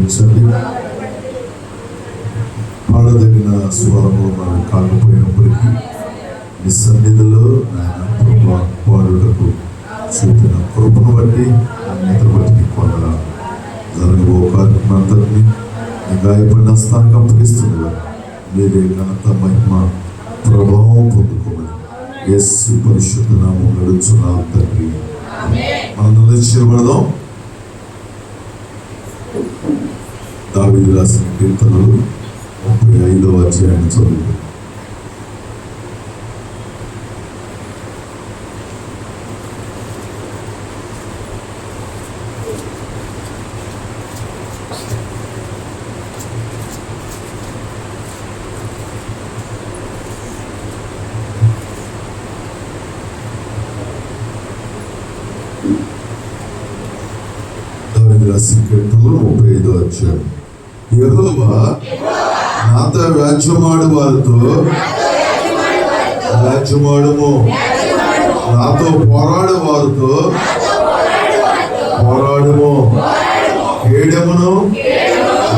దీవించండి. పాడదగిన స్వరము మనకు కాకపోయినప్పటికీ ఈ సన్నిధిలో ఆయన పాడుటకు చూపిన కృపను బట్టి అన్నిటి బట్టి కొందరు జరగబో కార్యక్రమం అంతటిని ఈ గాయపడిన స్థానికి అప్పగిస్తుంది. మీరే ఘనత మహిమ ప్రభావం పొందుకోమని యేసు పరిశుద్ధ నామం నడుచున్నాం తండ్రి. మనం నిలిచిబడదాం. దావీదు రాసిన కీర్తనలు 35వ అధ్యాయాన్ని చదువు. దావీదు రాసిన కీర్తనలు 35వ అధ్యాయం. యెహోవా నాతో వ్యాజ్యమాడు వారితో వ్యాజ్యమాడుము, నాతో పోరాడు వారితో పోరాడుము. కేడెమును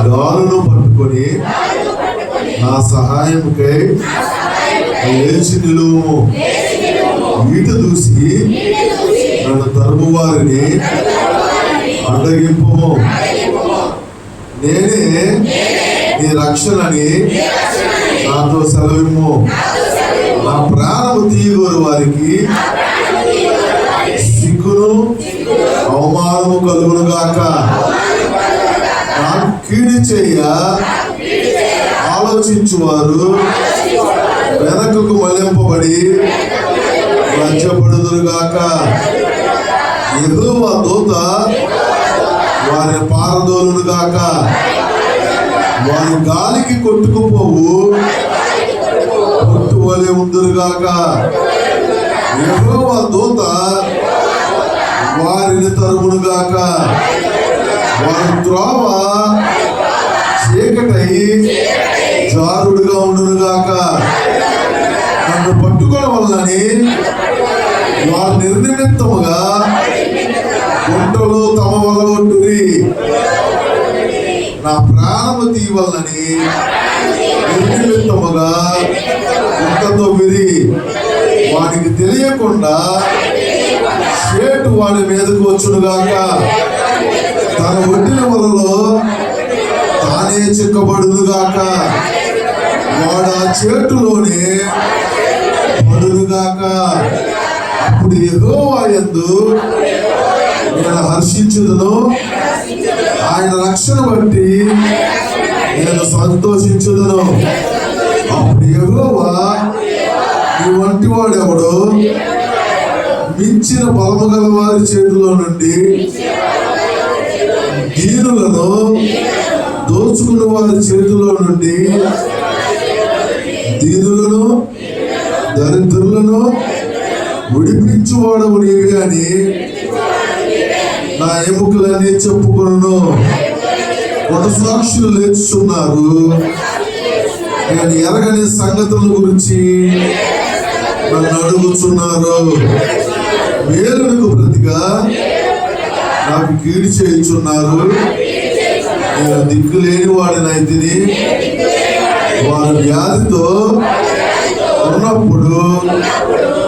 గాలును పట్టుకొని నా సహాయముకై లేచి నిలువుము. ఈట దూసి నన్ను తరుము వారిని అడ్డగింపుము. నేనే నీ రక్షణని నాతో సెలవిమ్ము. నా ప్రాణము తీయగోరు వారికి సిగ్గును అవమానము కలుగును గాక. నాకు కీడు చేయ ఆలోచించువారు వెనకకు మళ్లింపబడి లజ్జపడుదురు గాక. యెహోవా దూత వారి పారదోలును గాక. వారి గాలికి కొట్టుకుపోవు పొట్టు వలె ఉందురుగాక. యెహోవా దూత వారిని తరుమును గాక. వారి త్రోవ చీకటై జారుడుగా ఉండును గాక. నన్ను పట్టుకోవడం వల్లని వారు నిర్నిమిత్తముగా గుంటలో తమ వలగొట్టురి. నా ప్రాణము తీయవల్లని నిర్నిమిత్తముగా గుంటతో విరి. వాడికి తెలియకుండా చేటు వాడి మీదకు వచ్చునుగాక. తన ఒడ్డిన వలలో తానే చిక్కబడునుగాక. వాడు ఆ చేటులోనే పడునుగాక. అప్పుడు యెహోవా యందు నేను హర్షించుదును, ఆయన రక్షణ బట్టి నేను సంతోషించుదును. అప్పుడు యెహోవా నీ వంటి వాడెవడు? మించిన బలము గల వారి చేతిలో నుండి దీనులను దోచుకున్న వారి చేతిలో నుండి దీనులను దరిద్రులను విడిపించువాడవు నీవే అని నా ఎముకలన్నీ చెప్పుకును. ఒక సాక్షులు లేచుతున్నారు. నేను ఎరగని సంగతుల గురించి నన్ను అడుగుతున్నారు. వేలునకు ప్రతిగా నాకు కీడు చేయుచున్నారు. నేను దిక్కు లేని వాడినైతిని. వారు వ్యాధితో ఉన్నప్పుడు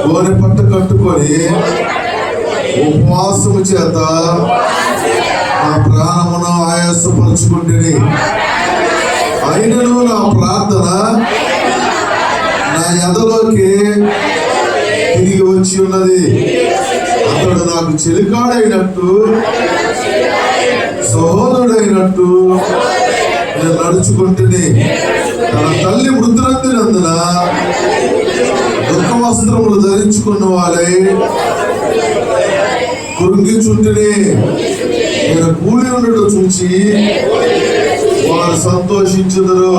గోనె పట్ట కట్టుకొని ఉపవాసము చేత నా ప్రాణమును ఆయాసపరుచుకుంటుని. అయినను నా ప్రార్థన నా ఎదలోకి తిరిగి వచ్చి ఉన్నది. అతడు నాకు చెలికాడైనట్టు సహోదరుడైనట్టు నేను నడుచుకుంటుని. తన తల్లి మృతులందినందున దుఃఖ వస్త్రములు ధరించుకున్న వాళ్ళై కృంగిచుంటిని. నేను కూలి ఉండడం చూసి వారు సంతోషించుదురు.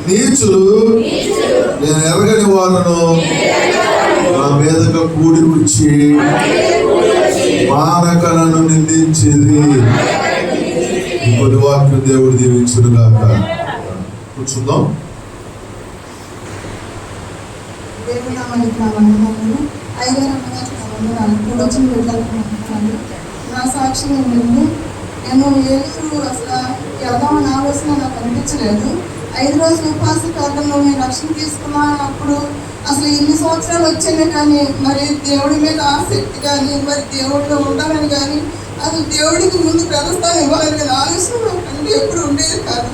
నీచులు నేను ఎరగని వారును నా మీదగా కూడి వచ్చి మానక నన్ను నిందించేది. ఇంకొన్ని వాక్యం దేవుడు దీవించును గాక. కూర్చుందాం. దేవుడు నామానికి నా వందనాలు. అయ్యగారు అమ్మగారికి నా వందనాలు. ఇప్పుడు వచ్చిన బిడ్డలకు వందనాలు. నా సాక్ష్యం ఏంటంటే, నేను ఏలూరు అసలు వెళ్దామని ఆలోచన నాకు అనిపించలేదు. 5 రోజులు ఉపవాస ప్రార్థనలో నేను రక్షణ తీసుకున్నప్పుడు అసలు ఇన్ని సంవత్సరాలు వచ్చానే కానీ మరి దేవుడి మీద ఆసక్తి కానీ మరి దేవుడిలో ఉండాలని కానీ అసలు దేవుడికి ముందు ప్రదర్శన ఇవ్వాలని కానీ ఆలోచన అంటే ఎప్పుడు ఉండేది కాదు.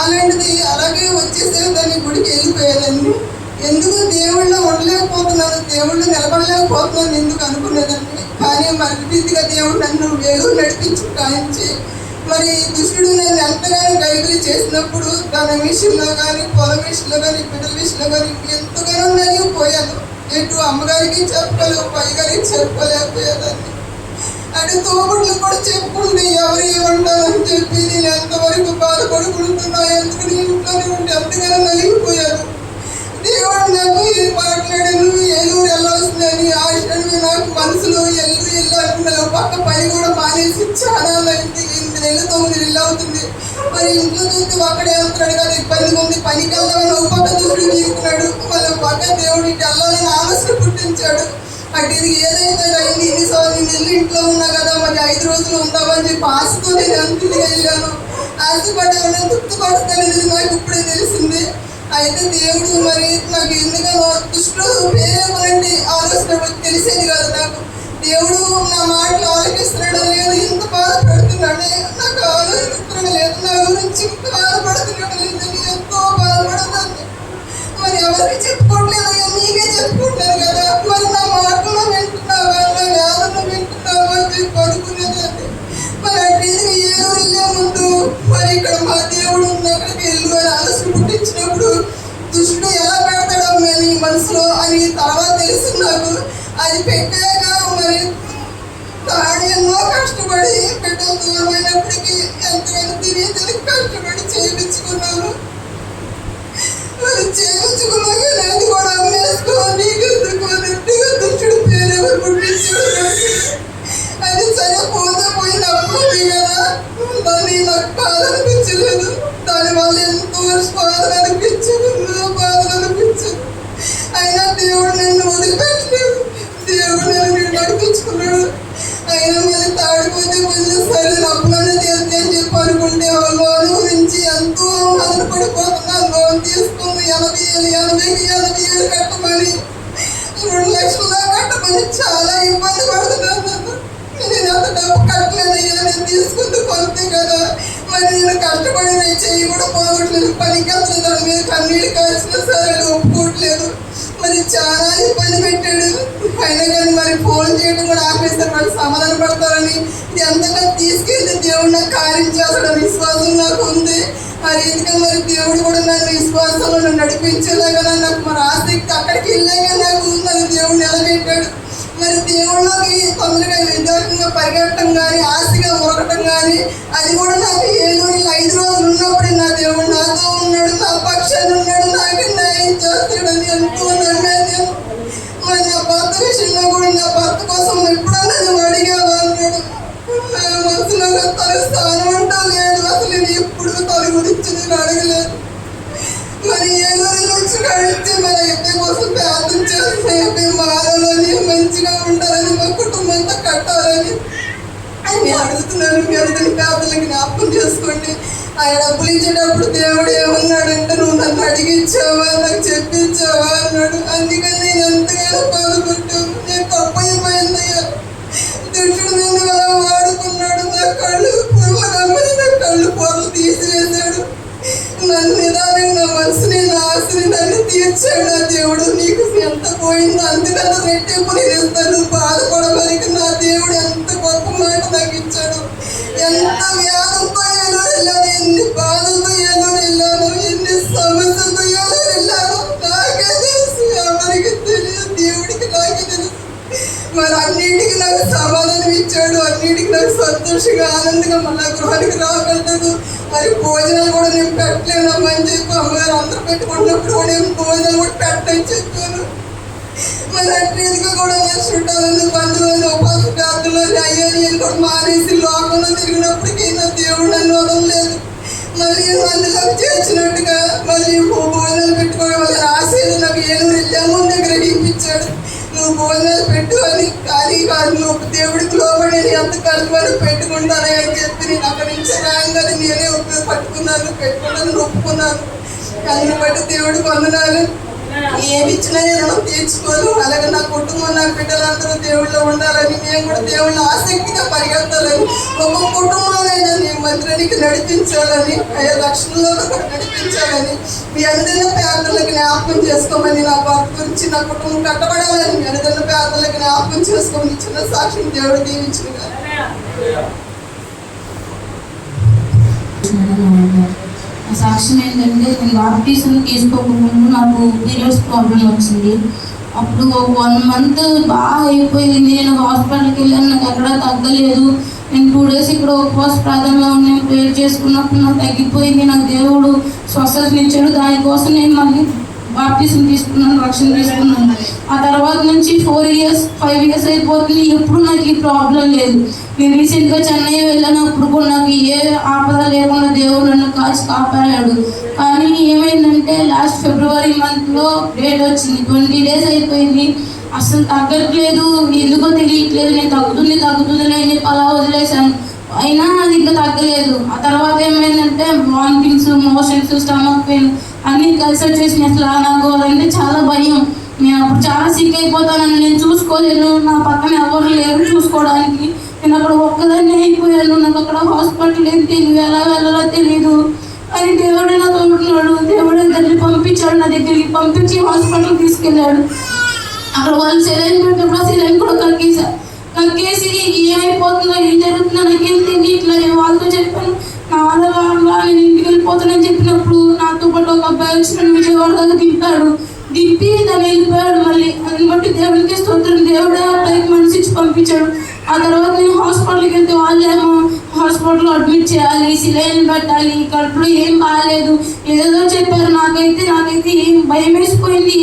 అలాంటిది అలాగే వచ్చేసేదాన్ని గుడికి వెళ్ళిపోయేదాన్ని. ఎందుకు దేవుళ్ళో ఉండలేకపోతున్నాను, దేవుళ్ళు నిలబడలేకపోతున్నాను ఎందుకు అనుకునేదాన్ని. కానీ మరి రీతిగా దేవుడు నన్ను వేలు నడిపించి కాయించి మరి దుష్టుడు నన్ను ఎంతగానో గైగులు చేసినప్పుడు తన విషయంలో కానీ పొలం విషయంలో కానీ బిడ్డల విషయంలో కానీ ఎంతగానో నలిగిపోయాను. ఎటు అమ్మగారికి చెప్పుకోలేవు, పైగారికి చెప్పుకోలేకపోయేదాన్ని. అంటే తోబుట్లు కూడా చెప్పుకుంటే ఎవరు ఏమంటారని చెప్పి నేను ఎంతవరకు బాధపడుకుంటున్నా, ఎందుకు ఇంట్లోనే ఉండి ఎంతగానో నలిగిపోయాను. దేవుడు నాకు మాట్లాడాను, ఏలూరు వెళ్ళాల్సిందని ఆశని నాకు మనసులో వెళ్ళాలనుకున్నాను. పక్క పని కూడా మానేసి చాలా అయింది. 8 నెలలు 9 నెలలు అవుతుంది. మరి ఇంట్లో చూస్తే ఒక్కడే వెళ్తున్నాడు కదా, ఇబ్బందిగా ఉంది. పనికి వెళ్దామని ఒక పక్క దూరం తీసుకున్నాడు, మళ్ళీ పక్క దేవుడు ఇటు వెళ్ళాలని ఆలోచన పుట్టించాడు. అటు ఇది ఏదైతే అయింది, ఇన్నిసార్లు నేను ఇంట్లో ఉన్నా కదా, మరి 5 రోజులు ఉందామని చెప్పి ఆశతో నేను అంతగా వెళ్ళాను. ఆశపడ్డా తృప్తిపడతానని నాకు ఇప్పుడే తెలిసింది. అయితే దేవుడు మరి నాకు ఎందుకనో దృష్టిలో వేరేటువంటి ఆలోచన తెలిసేది కాదు నాకు. దేవుడు నా మాటలు ఆలోచిస్తున్నాడు లేదు, ఇంత బాధపడుతున్నాడే నాకు ఆలోచించడం లేదు, నా గురించి ఇంత బాధపడుతున్నాడు లేదని ఎంతో బాధపడుతుంది. మరి ఎవరికి చెప్పుకోవట్లేదు, నీకే చెప్పుకుంటాను కదా, మరి నా మాటలు వింటున్నావా, నా వేదన వింటున్నావా అని చెప్పి అనుకునేదాన్ని. మరి అట్లా ఏదో వెళ్ళే ముందు మరి ఇక్కడ మా దేవుడు ఉన్న అక్కడికి వెళ్ళు అని ఆలోచన పుట్టించినప్పుడు దుష్టుడు ఎలా పెడతాడో నీ మనసులో అని తర్వాత తెలిసి నాకు. అది పెట్టాక మరి తాడు ఎన్నో కష్టపడి పెట్టడం దూరమైనప్పటికీ ఎంతగానో తిరిగి కష్టపడి చేయించుకున్నాను. మరి చేయించుకున్నాక నేను కూడా అమ్మేసుకోని దుష్టుడు పేరెవరు పుట్టించాడు. అది సరే పోతే పోయినప్పుడు కదా దాన్ని నాకు బాధ అనిపించలేదు. దానివల్ల ఎంతో బాధ అనిపించదు, అయినా దేవుడు నన్ను వదిలిపెట్టలేదు. దేవుడు నన్ను నడిపించుకున్నాడు. అయినా మళ్ళీ తాడిపోతే కొంచెం సరే అప్పులనే తీర్చి అని చెప్పి అనుకుంటే లోన్ గురించి ఎంతో ఆధారపడిపోతున్నాను. లోన్ తీసుకుని 80,000 కట్టమని 2 లక్షల కట్టమని చాలా ఇబ్బంది పడుతున్నాను. నేను అంత డబ్బు కట్టలేదయ్యా, నేను తీసుకుంటూ కొంతే కదా, మరి నేను కష్టపడి నేను చెయ్యి కూడా పోగొట్టలేదు. పనికి వెళ్తుంది, దాని మీద కన్నీళ్ళు కాల్చినా సరే ఒప్పుకోవట్లేదు. మరి చాలా ఇబ్బంది పెట్టాడు. అయినా కానీ మరి ఫోన్ చేయడం కూడా ఆపేస్తారు, వాళ్ళు సమాధానం పడతారని. ఇది ఎంతగా తీసుకెళ్తే దేవుడు నాకు కార్యం చేస్తాడని విశ్వాసం నాకు ఉంది. మరి ఎందుకంటే మరి దేవుడు కూడా నన్ను విశ్వాసంలో నన్ను నడిపించేలాగా నాకు మరి ఆసక్తి అక్కడికి వెళ్ళాక నాకు నన్ను దేవుడు నిలబెట్టాడు. మరి దేవుళ్ళకి తొందరగా విద్యార్థంగా పరిగెట్టడం కానీ ఆశగా ఉరకటం కానీ అది కూడా నాకు 5 రోజులు ఉన్నప్పుడు నా దేవుడు నాతో ఉన్నాడు, నా పక్షాన్ని ఉన్నాడు, నాకు న్యాయం చేస్తాడని ఎంతో నమ్మాను. మరి నా భర్త విషయంలో కూడా నా భర్త కోసం ఎప్పుడన్నా నువ్వు అడిగావా అన్నాడు. నా మనసులో తన స్థానం అంటూ లేదు, అసలు నేను ఎప్పుడు తన గురించి నేను అడగలేదు. మరి 7 రోజుల నుంచి కడితే మరి అబ్బాయి కోసం ప్రార్థన చేస్తే అబ్బాయి మారాలని మంచిగా ఉండాలని మా కుటుంబం అంతా కట్టాలని అని అడుగుతున్నాను. మీ అందరి ప్రార్థనలు జ్ఞాపకం చేసుకోండి. ఆయన డబ్బులు ఇచ్చేటప్పుడు దేవుడు ఏమన్నాడంటే నువ్వు నన్ను అడిగించావా, నాకు చెప్పించావా అన్నాడు. అందుకని నేను ఎంతగానో బాధపడ్డాను. నేను తప్పైపోయిందయ్యా, దుష్టుడు నన్ను అలా వాడుకున్నాడు. నా కళ్ళు పొరలు కమ్మని నా కళ్ళు పొరలు తీసివేశాడు. నన్ను నిదానంగా నా మనసుని నా ఆశని నన్ను తీర్చాడు. నా దేవుడు నీకు ఎంత పోయిందో అందుకన్నా రెట్టింపు నేను ఇస్తాను, బాధపడవరికి నా దేవుడు ఎంత గొప్ప మాట నాకు ఇచ్చాడు. ఎంత వ్యాధంతో ఏదో వెళ్ళాను, ఎన్ని బాధలతో ఏదో వెళ్ళాను, ఎన్ని సమస్యలతో ఏదో వెళ్ళాను. నాకే తెలుసు, ఎవరికి తెలియదు, దేవుడికి నాకే తెలుసు. మరి అన్నింటికి నాకు సమాధానం ఇచ్చాడు, అన్నింటికి నాకు సంతోషంగా ఆనందంగా మళ్ళీ గృహానికి రాగలుగుతాడు. మరి భోజనాలు కూడా నేను పెట్టలేనమ్మా అని చెప్పి అమ్మగారు అందరూ పెట్టుకున్నప్పుడు కూడా నేను భోజనాలు కూడా పెట్టని చెప్పాను. మరి అట్లా కూడా నా చుట్టాలను బంధువులను ఉపాస ప్రార్థనలు అయ్యాను కూడా మానేసి లోకంలో తిరిగినప్పటికీ నా దేవుడు నన్ను వదలలేదు. మళ్ళీ అందులోకి చేర్చినట్టుగా మళ్ళీ భోజనాలు పెట్టుకోవడం వల్ల రాసేది నాకు ఏలూరు వెళ్ళాము దగ్గర నువ్వు భోజనాలు పెట్టు అని. కానీ కాదు, నువ్వు దేవుడికి లోబడి ఎంత కష్టపడి పెట్టుకుంటానని అని చెప్పి నేను అక్కడి నుంచి రాగానే నేనే పట్టుకున్నాను, పెట్టుకున్నాను, ఒప్పుకున్నాను. దాన్ని బట్టి దేవుడికి వందనాలు. ఏమి ఇచ్చినా నేను రుణం తీర్చుకోను. అలాగే నా కుటుంబం, నా బిడ్డలందరూ దేవుళ్ళు ఉండాలని, మేము కూడా దేవుళ్ళని ఆసక్తిగా పరిగెత్తాలని, ఒక కుటుంబాలైనా నీ మందిరానికి నడిపించాలని, 5 లక్షల్లో కూడా నడిపించాలని, మీ అనుదిన ప్రార్థనలకు జ్ఞాపకం చేసుకోమని, నా భర్త గురించి నా కుటుంబం కట్టబడాలని మీ అనుదిన ప్రార్థనలకు జ్ఞాపకం చేసుకోమని ఇచ్చిన సాక్షిని దేవుడు దీవించుగా. సాక్ష్యం ఏంటంటే, నేను బాప్టిజం తీసుకోకముందు నాకు పీరియడ్స్ ప్రాబ్లం వచ్చింది. అప్పుడు ఒక 1 మంత్ బాగా అయిపోయింది. నేను హాస్పిటల్కి వెళ్ళాను, నాకు ఎక్కడా తగ్గలేదు. నేను 2 డేస్ ఇక్కడ ఉపవాస ప్రార్థనలో నేను ప్రేర్ చేసుకున్నప్పుడు నాకు తగ్గిపోయింది. నాకు దేవుడు స్వస్థతనిచ్చాడు. దానికోసం నేను మళ్ళీ బాప్టిజం తీసుకున్నాను, రక్షణ తీసుకున్నాను. ఆ తర్వాత నుంచి 4 ఇయర్స్ 5 ఇయర్స్ అయిపోతుంది, ఎప్పుడు నాకు ఈ ప్రాబ్లం లేదు. నేను రీసెంట్గా చెన్నై వెళ్ళినప్పుడు కూడా నాకు ఏ ఆపద లేకుండా దేవుడు నన్ను కాపాడాడు. కానీ ఏమైందంటే లాస్ట్ ఫిబ్రవరి మంత్లో డేట్ వచ్చింది, 20 డేస్ అయిపోయింది, అసలు తగ్గట్లేదు. ఎందుకో తెలియట్లేదు. నేను తగ్గుతుందిలే అని చెప్పి అలా వదిలేశాను. అయినా అది ఇంకా తగ్గలేదు. ఆ తర్వాత ఏమైందంటే వామిటింగ్స్, మోషన్స్, స్టమక్ పెయిన్ అన్నీ కలిసి వచ్చేసి అసలు నాకు అదంటే చాలా భయం. నేను అప్పుడు చాలా సిక్ అయిపోతానని, నేను చూసుకోలేను, నా పక్కన ఎవరు లేరు చూసుకోవడానికి. నేను అక్కడ ఒక్కదాన్ని అయిపోయాను. నాకు అక్కడ హాస్పిటల్ ఏం తెలియదు, ఎలా వెళ్ళాలో తెలియదు. అని దేవుడే నాకు ఉంటున్నాడు. దేవుడే దగ్గరికి పంపించాడు, నా దగ్గరికి పంపించి హాస్పిటల్కి తీసుకెళ్ళాడు. అక్కడ వాళ్ళు సెలైన్ పెట్టినప్పుడు సెలైన్ కూడా కక్కేసి ఏమైపోతుందో, ఏం జరుగుతుందో నాకేం తెలియట్లా. నేను వాళ్ళతో చెప్పాను, నా వల్ల నేను ఇంటికి వెళ్ళిపోతానని చెప్పినప్పుడు నాతో పాటు ఒక అబ్బాయి వచ్చి నన్ను విజయవాడ దాకా దింపి తను వెళ్ళిపోయాడు. మళ్ళీ దాన్ని బట్టి దేవుడికి స్తోత్రం. దేవుడే అబ్బాయికి మనసు ఇచ్చి పంపించాడు. ఆ తర్వాత నేను హాస్పిటల్కి వెళ్తే వాళ్ళేమో హాస్పిటల్లో అడ్మిట్ చేయాలి, సిలైన్ పెట్టాలి, కడుపులో ఏం బాగాలేదు, ఏదేదో చెప్పారు. నాకైతే ఏం భయం వేసిపోయింది.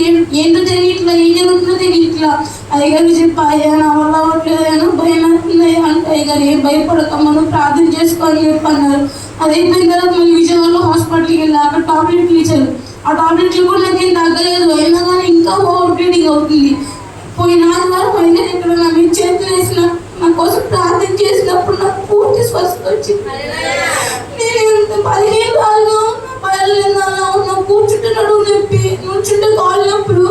ఏంటో తెలియట్లా, ఏం జరుగుతుందో తెలియట్లా. అయ్యగారు చెప్పాయా నా వల్ల అవ్వట్లేదు, భయం అవుతుంది అంటే, అయ్యగారు ఏం భయపడకమ్మను ప్రార్థన చేసుకోని చెప్పి అన్నారు. అది అయిపోయిన తర్వాత మళ్ళీ విజయవాడలో హాస్పిటల్కి వెళ్ళి అక్కడ టాబ్లెట్లు ఇచ్చారు. ఆ టాబ్లెట్లు కూడా నాకేం తగ్గలేదు. అయినా కానీ ఇంకా ఓవర్ బ్లీడింగ్ అవుతుంది. పోయిన ఆదివారం అయినా ఇక్కడ నా మీద చేతులు వేసిన నా కోసం ప్రార్థన చేసినప్పుడు నాకు పూర్తి స్వస్థత వచ్చింది. నేను ఎంత 15 రోజులుగా ఉన్నా, కూర్చుంటే నడువు నొప్పి, నుంచుంటే కాళ్ళు నొప్పులు.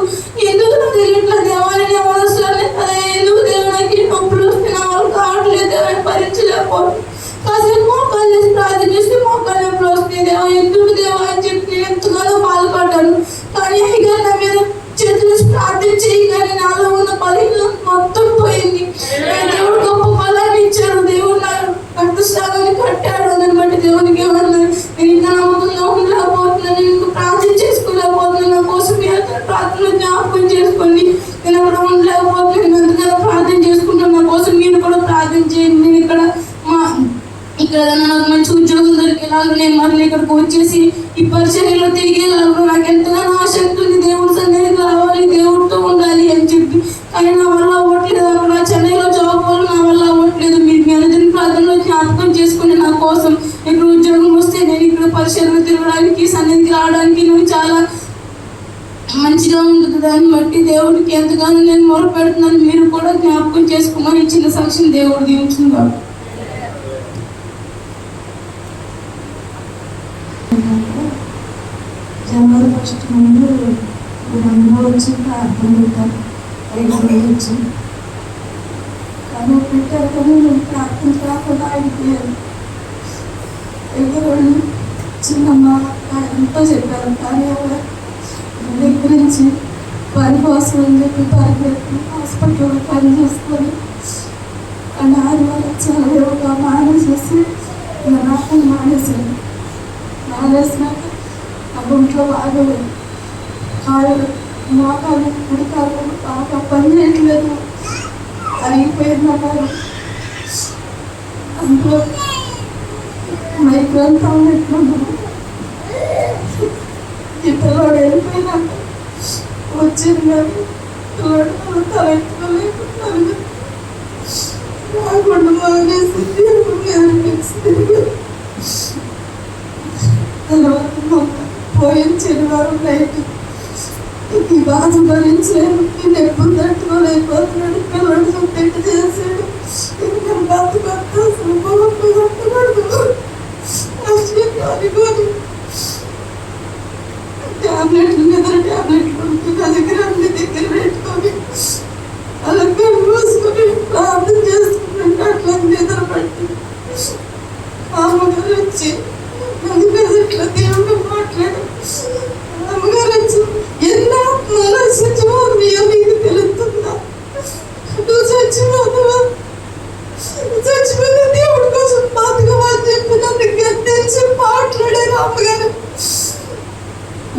ఎందుకు నాకు తెలియట్లేదు. దేవాలని అవసరాన్ని అదే ఎందుకు దేవునికి నొప్పులు వస్తే నా వాళ్ళు కావట్లేదు, దేవాన్ని భరించలేకపోతే కాసేపు మోకాలు చేసి ప్రార్థన చేస్తే మోకాలు నొప్పులు వస్తాయి. దేవా ఎందుకు దేవా అని చెప్పి నేను ఎంతగానో బాధపడ్డాను. కానీ అయ్యగా నా మీద చేతులు ప్రార్థన చేయగానే నాలో ఉన్న బలం మొత్తం పోయింది. దేవుడు గొప్ప బలాన్ని ఇచ్చాడు. దేవుడు నా రక్తస్రావాన్ని కట్టాడు. దాన్ని బట్టి దేవునికి ఏమన్నా నేను ఇంకా నమ్మకంగా ఉండలేకపోతున్నాను, నేను ఇంకా ప్రార్థన చేసుకోలేకపోతున్నాను. నా కోసం ప్రార్థన జ్ఞాపకం చేసుకోండి. నేను అక్కడ ఉండలేకపోతున్నాను, నేను అందుకని ప్రార్థన చేసుకుంటాను. నా కోసం మీరు కూడా ప్రార్థన చేయండి. నేను ఇక్కడ నాకు మంచి ఉద్యోగం దొరికేలాగా నేను మళ్ళీ ఇక్కడికి వచ్చేసి ఈ పరిచర్యలో తిరిగేలాగా నాకు ఎంతగానో ఆసక్తి ఉంది. దేవుడి సన్నిధికి రావాలి, దేవుడితో ఉండాలి అని చెప్పి. కానీ నా వల్ల అవ్వట్లేదు. అక్కడ చెన్నైలో జాబ్ వల్ల నా వల్ల అవ్వట్లేదు. మీరు మీ అనుదిన ప్రార్థనలో జ్ఞాపకం చేసుకుని నా కోసం ఇక్కడ ఉద్యోగం వస్తే నేను ఇక్కడ పరిచర్యలో తిరగడానికి, సన్నిధికి రావడానికి నువ్వు చాలా మంచిగా ఉంటుంది. దాన్ని బట్టి దేవుడికి ఎంతగానో నేను మొరపెడుతున్నాను. మీరు కూడా జ్ఞాపకం చేసుకోమని చిన్న సాక్ష్యం దేవుడు దీవించుకుంటాడు. జనవరి 1 ముందు అందరూ వచ్చి ప్రార్థన పెట్టారు. 5 రోజులు వచ్చి కానీ పెట్టారు. కానీ నేను ప్రార్థన కాకుండా అయిపోయాను. ఎవరు చిన్నమ్మ ఎంతో చెప్పారు. కానీ దగ్గర నుంచి పని కోసం అని చెప్పి పరిగెత్తి హాస్పిటల్లో పని చేసుకొని అండ్ ఆదివారం చాలా యోగా మానేసేసి నాకు మానేసాను. మానేసినాక ఆ గుంట్లో బాగలేదు. కాళ్ళు మోకాలు కుడికాలు బాగా పని చేయట్లేదు, అరిగిపోయింది అన్నారు. అందులో మైగ్రేన్ ఎట్లున్నాను. ఈ పిల్లవాడు వెళ్ళిపోయినాక వచ్చింది కానీ పిల్లవాడు తల ఎత్తుకోలేకున్నాను. రాకుండా మానేసింది అనిపించింది. తర్వాత పోయిన శనివారం నైట్ ఈ బాధ భరించలేను, నేను ఎప్పుడు తట్టుకోలేకపోతున్నాడు. పిల్లడు పెట్టి చేశాడు. నేను బతుకొద్దు, అసలు పొగట్టు కట్టకూడదు. అనుకోని ట్యాబ్లెట్లు నిద్ర ట్యాబ్లెట్లు నా దగ్గర అన్ని దగ్గర పెట్టుకొని అలా మూసుకొని ప్రార్థన చేసుకుంటుంటే అట్లా నిద్ర పట్టి అమ్మగారు వచ్చి అందుకని ఇట్లా దేవుడు మాట్లాడు. అమ్మగారు వచ్చి ఎన్నో ఆలోచించమో నీకు తెలుస్తుందా, నువ్వు చచ్చిపోతావా, చచ్చిపోతే దేవుడి కోసం బతుకమని చెప్పి నన్ను గద్దించి మాట్లాడారు. అమ్మగారు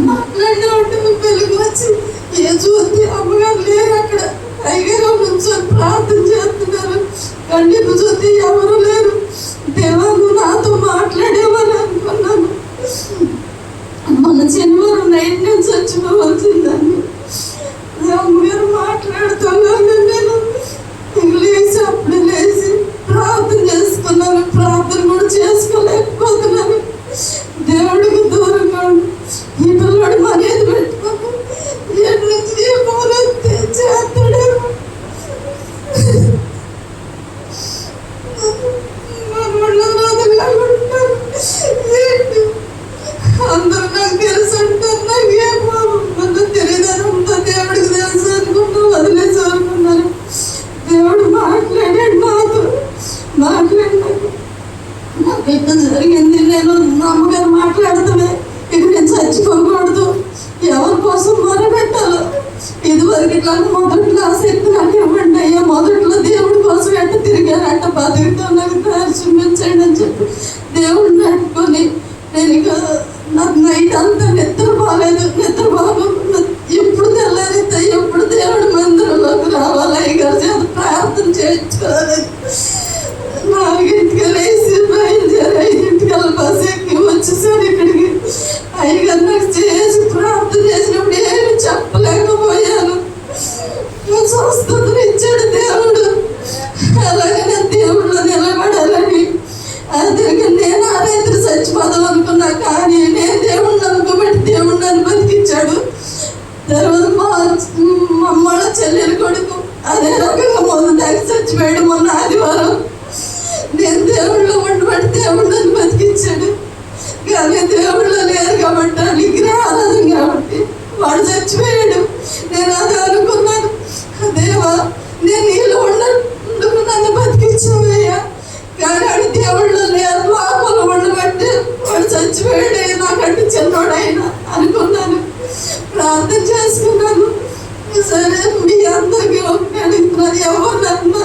మాట్లాడిన ఉంటే వెలుగు వచ్చి ఏ చూస్తే అమ్మగారు లేరు అక్కడ. అయ్యగారు నుంచొని ప్రార్థన చేస్తున్నారు. కన్నీరు చూస్తే ఎవరు లేరు. దేవా నువ్వు నాతో మాట్లాడేవని అనుకున్నాను. మన శనివారం నైట్ నుంచి చచ్చిపోవాల్సిందని అమ్మగారు మాట్లాడుతున్నాను. నేను లేచి అప్పుడు లేచి ప్రార్థన చేసుకున్నాను. ప్రార్థన కూడా చేసుకోలేకపోతున్నాను. దేవుడికి దూరంగా ఈ పిల్లడు మర్యాద పెట్టుకోను ఎటు నుంచి ఏ మూల చేస్తాడేమో. అందరూ నాకు తెలుసు అంటారు. నాకు ఏమో తెలియదు, అంతా దేవుడికి తెలుసు అనుకున్నా వదిలేసి అనుకున్నాను. దేవుడు మాట్లాడాడు నాతో. మాట్లాడినాడు నాకు ఎక్కడ జరిగింది. నేను అమ్మగారు మాట్లాడుతానే ఇక నేను చచ్చిపోకూడదు, ఎవరి కోసం మొరపెట్టాలో. ఇదివరకు ఇట్లా మొదట్లో ఆసక్తి నాకు ఇవ్వండి అయ్యా, మొదట్లో దేవుడి కోసం ఎట్ట తిరిగానంట బతుకుతో నాకు దారి చూపించండి అని చెప్పి దేవుడిని పెట్టుకొని నేను ఇక నాకు నైట్ అంతా నిద్ర బాగాలేదు. నిద్ర బాగా ఎప్పుడు తెల్లారితే ఎప్పుడు దేవుడి మందిరంలోకి రావాలి, అయ్యగారు చేత ప్రార్థన చేయించుకోవాలి. 4ంటికి లేచి బయలుదేరి 5ంటికల్లా బస్సు ఎక్కి వచ్చేసాను ఇక్కడికి. అయ్యగారు నాకు చేసి ప్రార్థన చేసినప్పుడు ఏమి చెప్పలేకపోయాను. స్వస్థతను ఇచ్చాడు దేవుడు. అలాగే నేను దేవుడిలో నిలబడాలని అదే నేను ఆ రైతులు చచ్చిపోదాం అనుకున్నా. కానీ నేను దేవుడిని అనుకోబట్టి దేవుడు నన్ను బతికించాడు. తర్వాత మా అమ్మల చెల్లెలు కొడుకు అదే రకంగా మొదటి చచ్చిపోయాడు మొన్న ఆదివారం. నేను దేవుళ్ళో ఉండబట్టి దేవుడు నన్ను బతికించాడు. కానీ దేవుళ్ళో లేరు కాబట్టి విగ్రహారాధన కాబట్టి వాడు చచ్చిపోయాడు. నేను అదే అనుకున్నాను, దేవా నేను నీళ్ళు ఉండకు నన్ను బతికించావయ్యా. కానీ వాడు దేవుళ్ళో లేరు, లోపల ఉండబట్టి వాడు చచ్చిపోయాడు. నాకంటే చిన్నోడైనా అనుకున్నాను, ప్రార్థన చేసుకున్నాను. సరే మీ అందరికీ ఒకటి అడుగుతున్నాను, ఎవరినన్నా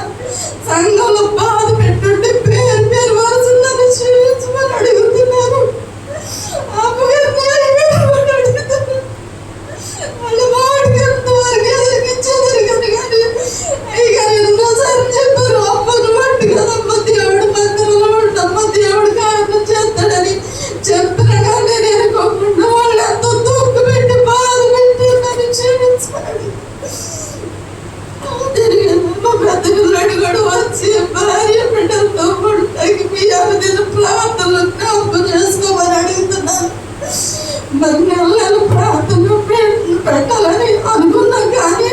సంఘంలో బాధ పెట్టుంటే పేరు పేరు వరుసలు నన్ను క్షమించమని అడుగుతున్నారు. వాళ్ళ వాడికి ఎంతవరకు ఎదిరించారు కానీ అయ్యగారు ఎన్నోసార్లు చెప్పారు, అమ్మను పట్టు కదమ్మ దేవుడు మందిరంలో ఉండమ్మ దేవుడు కారణం చేస్తాడని చెప్పిన కానీ నేను అనుకోకుండా వాళ్ళు ఎంతో తూక్కు పెట్టి బాధ పెట్టి నన్ను క్షమించాడు. మా పెద్ద పిల్లడు కూడా వచ్చి భార్య బిడ్డలతో పడుతాకి మీ అన్నదిన ప్రార్థనలు జ్ఞాపకం చేసుకోమని అడుగుతున్నాను. మరి నెలలు ప్రార్థన పెట్టాలని అనుకున్నాం. కానీ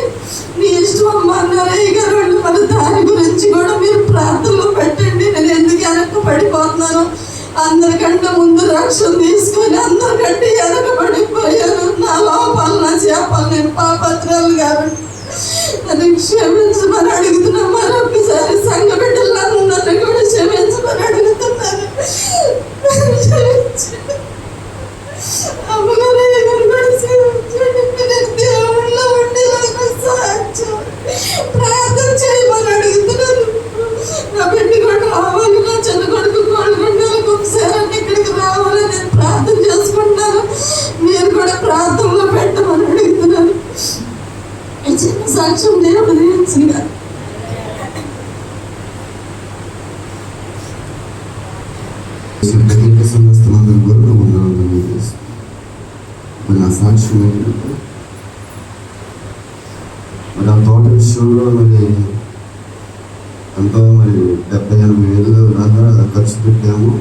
నీ ఇష్టం అమ్మ అన్నారయ్య గారు. మన దాని గురించి కూడా మీరు ప్రార్థనలో పెట్టండి. నేను ఎందుకు వెనక్కి పడిపోతున్నాను, అందరికంటే ముందు రక్షణ తీసుకొని అందరికంటే వెనక పడిపోయాను. నా లోపాలు నా చేపాలు నేను పాపత్రాలు కాబట్టి నన్ను క్షమించమని అడుగుతున్నా. మరొకసారి సంఘ బిడ్డలను నన్ను కూడా క్షమించమని అడుగుతున్నాను. అమ్మగారు దేవుళ్ళలో ఉండేలాగా సాధ్యం ప్రార్థన చేయమని అడుగుతున్నాను. నా బిడ్డ కూడా రావాలి, నా చిన్న కొడుకు కోలుకుంటానికి ఒకసారి ఇక్కడికి రావాలని నేను ప్రార్థన చేసుకుంటున్నాను. మీరు కూడా ప్రార్థనలో పెట్టమని అడుగుతున్నాను. చిన్న సాక్ష్యం దేవుడు దీవించుగా. సమస్తమందరం కూడా వందనాలు. మరి నా సాక్ష్యం ఏంటంటే మరి ఆ తోట విషయంలో మరి ఎంతో మరి 70,000-80,000 దాకా ఖర్చు పెట్టాము.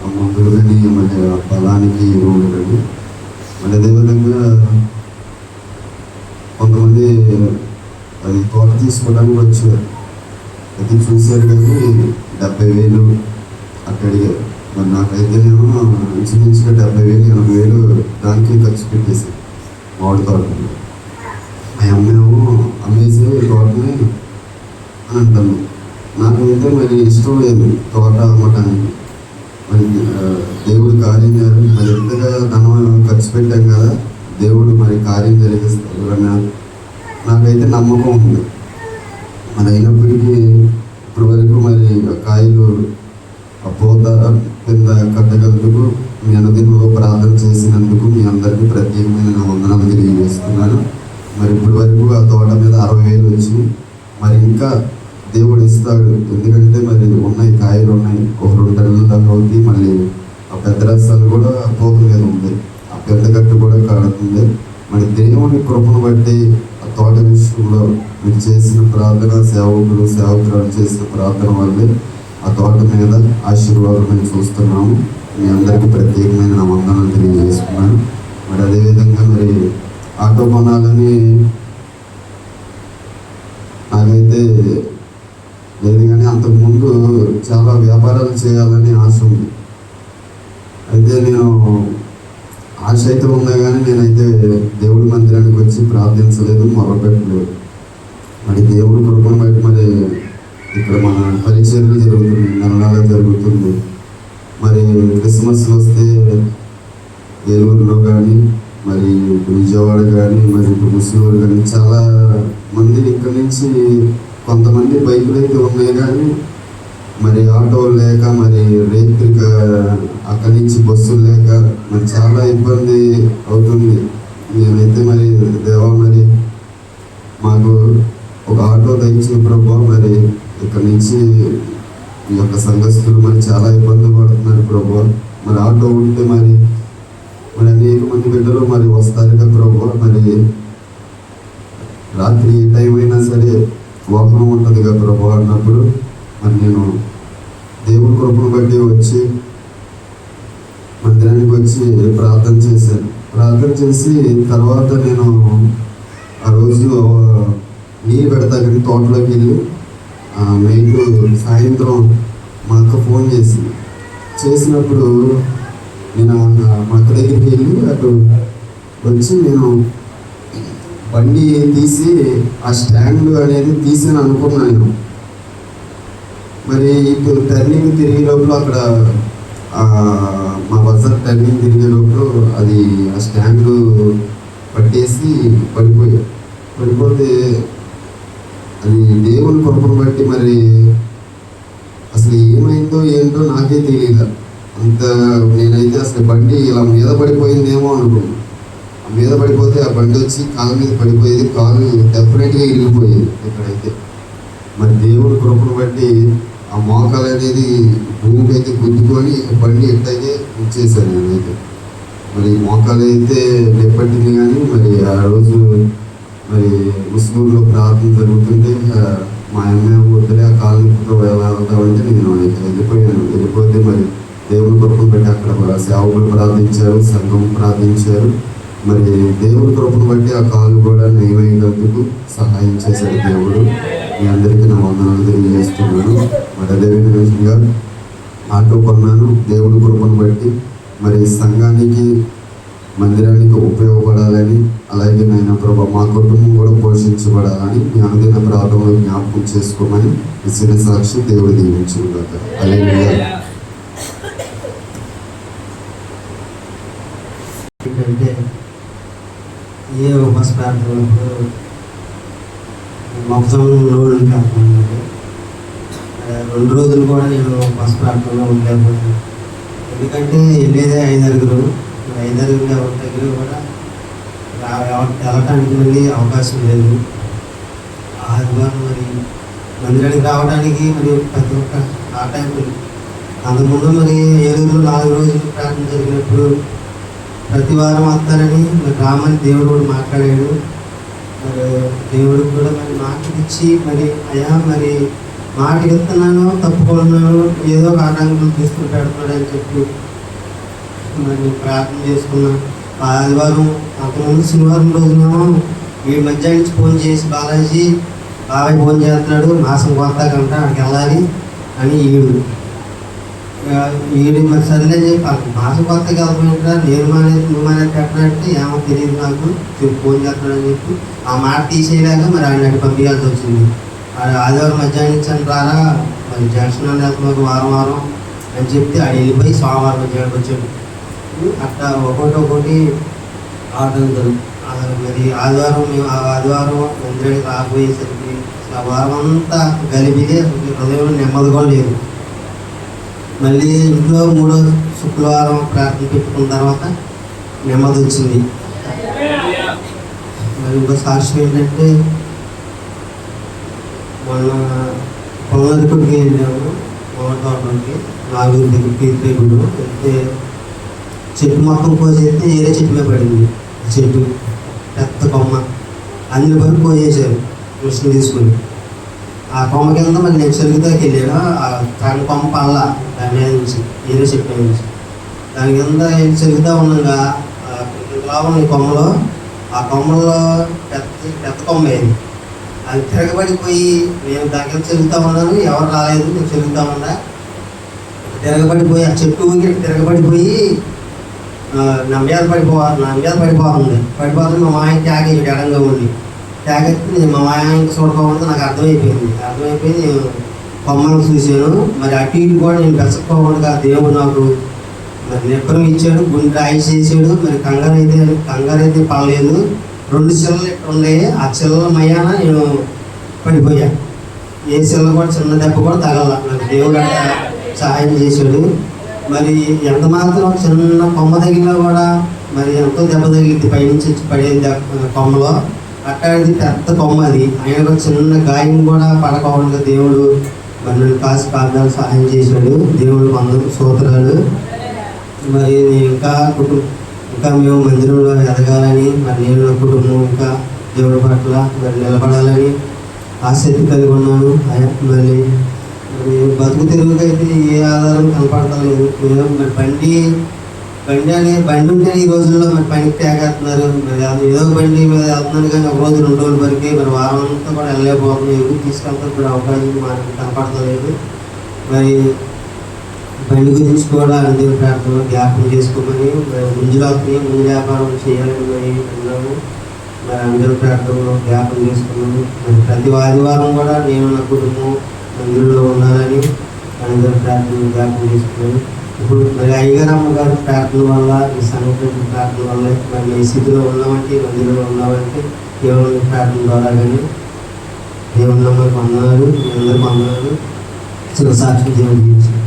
ఆ మందులు కానీ మరి ఆ పొలానికి ఎరువులు కానీ మరి అదేవిధంగా కొంతమంది అది తోట తీసుకోవడానికి వచ్చారు. అది చూశారు కానీ 70,000 అక్కడికి. మరి నాకైతే నేను ఇంచుమించుగా 70,000 80,000 దానికి ఖర్చు పెట్టేసి మామిడి తోటని. ఆ అమ్మేమో అమ్మేసి తోటని అని అంటాను. నాకైతే మరి ఇష్టం లేదు తోట అమ్మటానికి. మరి దేవుడు కార్యం చేయాలి. మరి ఎంతగా ధనం ఖర్చు పెట్టాం కదా, దేవుడు మరి కార్యం జరిగిస్తారు అన్న నాకైతే నమ్మకం ఉంది. మరి అయినప్పటికీ ఇప్పటి వరకు మరి కాయలు ఆ పూత కింద కట్టగలుగుతూ మీ అనుదినంలో ప్రార్థన చేసినందుకు మీ అందరికీ ప్రత్యేకమైన నా వందనాలు తెలియజేస్తున్నాను. మరి ఇప్పటి వరకు ఆ తోట మీద 60,000 వచ్చి మరి ఇంకా దేవుడు ఇస్తాడు. ఎందుకంటే మరి ఉన్నాయి, కాయలు ఉన్నాయి. ఒక 2 టన్నుల దాకా అవుతాయి. మళ్ళీ ఆ పెద్ద రసాలు కూడా పూత మీద ఉంది. ఆ పెద్ద గట్టు కూడా కాడుతుంది. మరి దేవుని కృపను బట్టి ఆ తోట విషయంలో మీరు చేసిన ప్రార్థన, సేవకురాలు చేసిన ప్రార్థన వల్లే ఆ తోట మీద ఆశీర్వాదం మేము చూస్తున్నాము. మీ అందరికీ ప్రత్యేకమైన నా వందనాలు తెలియజేస్తున్నాను. మరి అదేవిధంగా మరి ఆటో కొనాలని నాకైతే లేదు, కానీ అంతకుముందు చాలా వ్యాపారాలు చేయాలని ఆశ ఉంది. అయితే నేను ఆశ అయితే ఉన్నా కానీ నేనైతే దేవుడి మందిరానికి వచ్చి ప్రార్థించలేదు, మొరపెట్టలేదు. మరి దేవుడి కృపను బట్టి మరి ఇక్కడ మన పరిచర్యలు జరుగుతుంది, నెలలా జరుగుతుంది. మరి క్రిస్మస్లు వస్తే ఏలూరులో కానీ మరి విజయవాడ కానీ మరి ముస్లింలు కానీ చాలా మంది ఇక్కడి నుంచి కొంతమంది బైకులు అయితే ఉన్నాయి కానీ మరి ఆటోలు లేక మరి రేత్రిక అక్కడి నుంచి బస్సులు లేక మరి చాలా ఇబ్బంది అవుతుంది. నేనైతే మరి దేవా మరి మాకు ఒక ఆటో దయచిన ప్రభు. మరి ఇక్కడి నుంచి ఈ యొక్క సంఘస్థులు మరి చాలా ఇబ్బంది పడుతున్నారు ప్రభు. మరి ఆటో ఉంటే మరి అనేక మంది బిడ్డలు మరి వస్తారు కదా ప్రభు. మరి రాత్రి ఏ టైం అయినా సరే వాహనం ఉంటుంది కదా ప్రభు అన్నప్పుడు మరి నేను దేవుడి కృపను బట్టి వచ్చి మందిరానికి వచ్చి ప్రార్థన చేశాను. ప్రార్థన చేసి తర్వాత నేను ఆ రోజు నీళ్ళు పెడతా కానీ తోటలోకి వెళ్ళి నైట్ సాయంత్రం మా అక్క ఫోన్ చేసినప్పుడు నేను మా అక్క దగ్గరికి వెళ్ళి అటు వచ్చి నేను బండి తీసి ఆ స్టాండ్ అనేది తీసాను అనుకున్నాను నేను. మరి ఇటు టర్నింగ్ తిరిగే లోపల అక్కడ మా బజార్ టర్నింగ్ తిరిగే లోపల అది ఆ స్టాండ్ పట్టేసి పడిపోతే అది దేవుని కృపను బట్టి మరి అసలు ఏమైందో ఏంటో నాకే తెలియదు. అంత నేనైతే అసలు బండి ఇలా మీద పడిపోయిందేమో అనుకున్నాను. మీద పడిపోతే ఆ బండి వచ్చి కాళ్ళ మీద పడిపోయేది, కాలు డెఫినెట్గా ఇరిగిపోయేది ఇక్కడైతే. మరి దేవుడి కృపను బట్టి ఆ మోకాలు అనేది భూమికి అయితే గుద్దుకొని బండి ఎట్లయితే ఇచ్చేసాను నేనైతే. మరి మోకాలు అయితే లేపట్టింది కానీ మరి ఆ రోజు మరి ముస్లింలో ప్రార్థన జరుగుతుంటే మా అమ్మాయి వద్దులే ఆ కాలు నిప్పుతో వెళ్తామంటే నేను వెళ్ళిపోయాను. వెళ్ళిపోతే మరి దేవుడి కృపను బట్టి అక్కడ సేవకులు ప్రార్థించారు, సంఘం ప్రార్థించారు. మరి దేవుడి కృపను బట్టి ఆ కాలు కూడా నయమయ్యేందుకు సహాయం చేశాడు దేవుడు. మీ అందరికీ నా వందనాలు తెలియజేస్తున్నాను. మరి అదేవిధంగా ఆటో కొన్నాను దేవుడి కృపను బట్టి. మరి సంఘానికి మందిరానికి ఉపయోగపడాలని, అలాగే నాయన ప్రభు మా కుటుంబం కూడా పోషించబడాలని మీ అనుదిన ప్రార్థనలో జ్ఞాపకం చేసుకోమని ఇచ్చిన సాక్షి దేవుడు దీవించును గాక. హల్లెలూయా. ఎందుకంటే ఏ ఉపవాస ప్రార్థనలకు మొత్తం రోజులు కాకుండా 2 రోజులు కూడా నేను ఉపవాస ప్రార్థనలో ఉండలేకపోయాను. ఎందుకంటే వెళ్ళేదే 5 ఎవరి దగ్గర కూడా వెళ్ళటానికి మళ్ళీ అవకాశం లేదు. ఆదివారం మరి మందిరానికి రావడానికి మరి ప్రతి ఒక్క ఆ టైంలో అంతకుముందు మరి 7 4 రోజులు ప్రార్థన జరిగినప్పుడు ప్రతి వారం వస్తారని మరి రామని దేవుడు కూడా మాట్లాడాడు. మరి దేవుడు కూడా మరి మాట ఇచ్చి మరి అయ్యా మరి మాట ఇస్తున్నాను తప్పుకున్నాను ఏదో ఒక ఆటంకం తీసుకుని పెడుతున్నాడు అని చెప్పి మరి ప్రార్థన చేసుకున్నాను. ఆదివారం అంతకుముందు శనివారం రోజునేమో ఈ మధ్య నుంచి ఫోన్ చేసి బాలాజీ బాబాయ్ ఫోన్ చేస్తున్నాడు, మాసం కొత్త గంట అక్కడికి వెళ్ళాలి అని ఈడు మరి సరేలే చెప్పి మాసం కొత్తకి వెళ్తామంటారా, నేను మానేది నువ్వు మానేది పెట్టాలంటే ఏమో తెలియదు నాకు, ఫోన్ చేస్తున్నాడని చెప్పి ఆ మాట తీసేయలేక మరి ఆయన అటు పంపించాల్సి వచ్చింది. ఆదివారం మధ్యాహ్నం ఇచ్చాను రారా, మరి జంక్షన్ అని వెళ్తున్నాం వారం అని చెప్తే ఆడు వెళ్ళిపోయి సోమవారం మధ్యాహ్నం వచ్చాడు. అట్లా ఒక్కొక్కటి ఆటంకులు. మరి ఆదివారం మందిరానికి రాబోయేసరికి ఆ వారం అంతా గలిపితే హృదయంలో నెమ్మది కూడా లేదు. మళ్ళీ ఇంట్లో 3వ శుక్రవారం ప్రార్థన పెట్టుకున్న తర్వాత నెమ్మది వచ్చింది. మరి ఇంకో సాక్ష్యం ఏంటంటే, మొన్న పొంగలికి వెళ్ళాము తోటలోకి, 4 దగ్గర తీర్థేగుడు వెళ్తే చెట్టు మొత్తం కోసేస్తే ఏరే చెట్టు మీద పడింది. చెట్టు పెద్ద కొమ్మ అందులో పని కోసేసారు మిషన్ తీసుకుని. ఆ కొమ్మ కింద మరి నేను చెరుగుతాకి వెళ్ళాను. ఆ కాని కొమ్మ పళ్ళ దాని మీద నుంచి ఏరే చెట్టు మీద నుంచి దాని కింద చెరుగుతూ ఉండగా లాభం ఈ కొమ్మలో, ఆ కొమ్మలో పెద్ద కొమ్మ అయింది. అది తిరగబడిపోయి నేను దగ్గర చెరుగుతూ ఉన్నాను, ఎవరు రాలేదు, నేను చెరుగుతూ ఉన్నా. తిరగబడిపోయి ఆ చెట్టు ఊరికి తిరగబడిపోయి నా మీద పడిపోతుంది. మా మాయకి త్యాగేది ఎడంగా ఉండి త్యాగెత్తి నేను మా మాయకి చూడకపోవడంతో నాకు అర్థమైపోయింది. నేను కొమ్మను చూశాను. మరి అటు ఇటు కూడా నేను పెంచకపోవడంగా దేవుడు నాకు మరి నిబ్బరం ఇచ్చాడు, గుండె రాయి చేసాడు. మరి కంగారైతే పడలేదు. 2 చిల్లలు ఉన్నాయి. ఆ చిల్లల మయాన నేను పడిపోయా. ఏ చిల్ల కూడా చిన్న దెబ్బ కూడా తగల. నాకు దేవుడు అంటే సహాయం చేశాడు. మరి ఎంత మాత్రం చిన్న కొమ్మ తగిలినా కూడా మరి ఎంతో దెబ్బ తగిలింది, పైనుంచి పడేది కొమ్మలో. అట్టాడిది పెద్ద కొమ్మ అది, ఆయన కూడా చిన్న గాయం కూడా పడకోవడానికి దేవుడు మరి నన్ను కాదాలు సహాయం చేశాడు. దేవుడు 100 స్తోత్రాలు. మరి ఇంకా మేము మందిరంలో ఎదగాలని, మరి నేను నా కుటుంబం ఇంకా దేవుడి పట్ల మరి నిలబడాలని ఆసక్తి కలిగి ఉన్నాను. మరి బతుకు తెరుగుకైతే ఏ ఆధారం కనపడతలేదు. మరి బండి ఉంటే ఈ రోజుల్లో మరి పనికి తేగేస్తున్నారు. మరి ఏదో బండి మీద వెళ్తున్నాను కానీ ఒక రోజు 2 రోజుల వరకే, మరి వారం అంతా కూడా వెళ్ళలేకపోతున్నాం. ఎవరు తీసుకెళ్తారు కూడా అవకాశం మనకు కనపడతలేదు. మరి బండి గురించి కూడా అందరూ ప్రార్థన జ్ఞాపకం చేసుకోమని, మరి ముందు వ్యాపారం చేయాలని మరి అన్నాము. మరి అందరూ ప్రార్థనలో జ్ఞాపకం చేసుకున్నాము. మరి ప్రతి ఆదివారం కూడా నేను నా కుటుంబం మందిరంలో ఉండాలని అందరూ ప్రార్థన జ్ఞాపకం చేసుకున్నాను. ఇప్పుడు మరి అయ్యగారు అమ్మగారు ప్రార్థన వల్ల, ఈ సంఘటన ప్రార్థన వల్ల మరి ఈ స్థితిలో ఉన్నామంటే, మందిరంలో ఉన్నామంటే దేవుని ప్రార్థన ద్వారా కానీ దేవుని నమ్మకం అన్నారు. మీ అందరూ అన్నారు. చిన్న సాక్షి దేవుడు జీవించారు.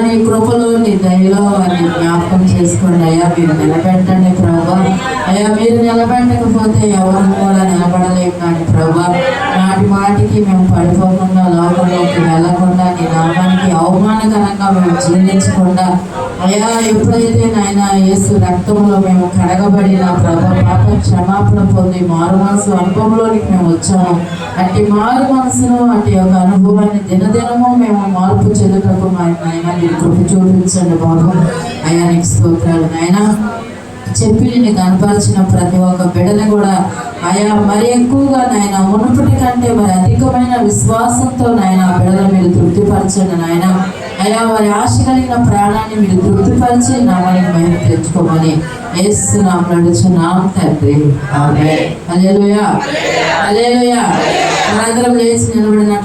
నీ కృపలో నీ దయలో వారిని జ్ఞాపకం చేసుకోండి అయ్యా. మీరు నిలబెట్టండి ప్రభా. అయ్యా మీరు నిలబెట్టకపోతే ఎవరు కూడా నిలబడలేము. కానీ ప్రభా మాటికి మేము పడిపోకుండా, లోకంలోకి వెళ్ళకుండా, నీ నామానికి అవమానకరంగా మేము జీవించకుండా అయ్యా, ఎప్పుడైతే నాయన యేసు రక్తంలో మేము కడగబడిన ప్రభా పాప క్షమాపణ పొంది మారు మనసు అనుభవంలోనికి మేము వచ్చాము. అట్టి మారు మనసును, అట్టి యొక్క అనుభవాన్ని దినదినము మేము మార్పు చెందుటకు నాయన మీరు కృప చూపించండి బాబు. అయ్యా నీకు స్తోత్రాలు నాయన. చెప్పి నేను కనపరిచిన ప్రతి ఒక్క బిడ్డని కూడా అయా మరి ఎక్కువగా నాయన మునుపటి కంటే మరి అధికమైన విశ్వాసంతో నాయన బిడ్డలు మీరు తృప్తిపరచండి నాయన. అయా వారి ఆశ కలిగిన ప్రాణాన్ని మీరు తృప్తిపరిచి నామానికి మహిమ తెచ్చుకోమని యేసు నామములో అడుగుచున్నాం తండ్రి. ఆమేన్. హల్లెలూయా, హల్లెలూయా. మనందరం లేచి నిలబడిన